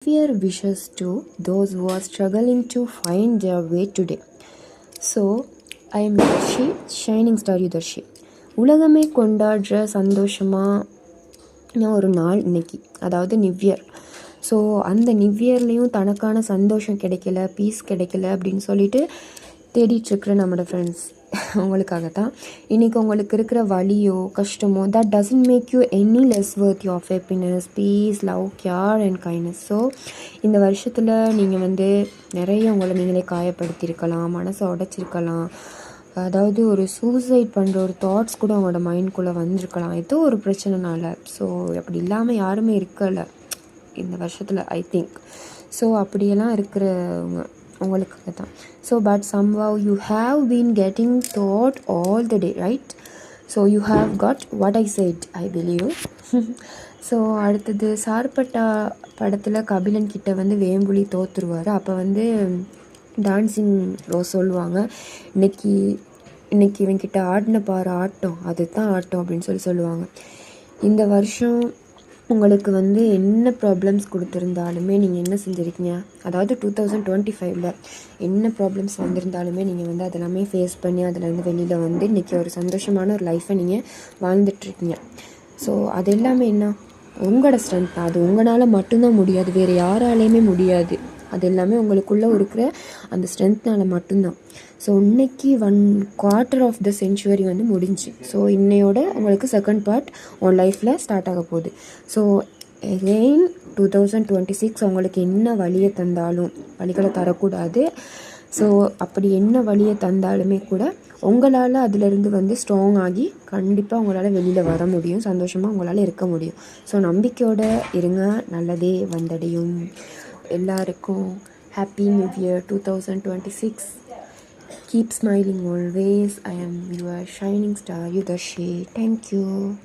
Year wishes to those who are struggling to find their way today. So, I am Yudarshi, Shining Star Yudarshi. உலகமே கொண்டாடுற சந்தோஷமான ஒரு நாள் இன்னைக்கு, அதாவது நியூ இயர். ஸோ அந்த நியூ இயர்லேயும் தனக்கான சந்தோஷம் கிடைக்கல, பீஸ் கிடைக்கல அப்படின்னு சொல்லிட்டு தேடிட்டுருக்குற நம்மளோட ஃப்ரெண்ட்ஸ் உங்களுக்காக தான் இன்றைக்கி. உங்களுக்கு இருக்கிற வலியோ கஷ்டமோ that doesn't make you any less worth of happiness, peace, love, care and kindness. So இந்த வருஷத்தில் நீங்கள் நிறைய உங்களை நீங்களே காயப்படுத்தியிருக்கலாம், மனசை உடைச்சிருக்கலாம், அதாவது ஒரு சூசைட் பண்ணுற ஒரு தாட்ஸ் கூட அவங்களோட மைண்ட்குள்ளே வந்திருக்கலாம் ஏதோ ஒரு பிரச்சனைனால. ஸோ அப்படி இல்லாமல் யாருமே இருக்கலை இந்த வருஷத்தில், ஐ திங்க். ஸோ அப்படியெல்லாம் இருக்கிறவங்க உங்களுக்காக தான். So but somehow you have been getting thought all the day, right? So you have got what I said, I believe. So அடுத்தது சார்பட்டா படத்தில் கபிலன் கிட்ட வேம்புலி தோற்றுருவார். அப்போ டான்ஸிங் ரோஸ் சொல்லுவாங்க, இன்னைக்கு இவன்கிட்ட ஆடின பாரு ஆட்டம், அதுதான் ஆட்டம் அப்படின்னு சொல்லுவாங்க. இந்த வருஷம் உங்களுக்கு என்ன ப்ராப்ளம்ஸ் கொடுத்துருந்தாலுமே நீங்கள் என்ன செஞ்சுருக்கீங்க, அதாவது 2025 என்ன ப்ராப்ளம்ஸ் வந்திருந்தாலுமே நீங்கள் அதெல்லாமே ஃபேஸ் பண்ணி அதில் வெளியில் இன்றைக்கி ஒரு சந்தோஷமான ஒரு லைஃப்பை நீங்கள் வாழ்ந்துட்டுருக்கீங்க. ஸோ அது எல்லாமே என்ன, உங்களோட ஸ்ட்ரென்த் தான். அது உங்களால் மட்டும்தான் முடியாது, வேறு யாராலையுமே முடியாது. அது எல்லாமே உங்களுக்குள்ளே இருக்கிற அந்த ஸ்ட்ரென்த்னால் மட்டும்தான். ஸோ இன்னைக்கு 1/4 ஆஃப் த செஞ்சுரி முடிஞ்சு. ஸோ இன்னையோட உங்களுக்கு செகண்ட் பார்ட் உன் லைஃப்பில் ஸ்டார்ட் ஆக போகுது. ஸோ எகெயின் 2026 உங்களுக்கு என்ன வழியை தந்தாலும், வழிகளை தரக்கூடாது. ஸோ அப்படி என்ன வழியை தந்தாலுமே கூட உங்களால் அதிலிருந்து ஸ்ட்ராங் ஆகி கண்டிப்பாக உங்களால் வெளியில் வர முடியும், சந்தோஷமாக உங்களால் இருக்க முடியும். ஸோ நம்பிக்கையோடு இருங்க, நல்லதே வந்தடையும். எல்லாருக்கும் happy new year 2026. Keep smiling always. I am your shining star Yudarshi. Thank you.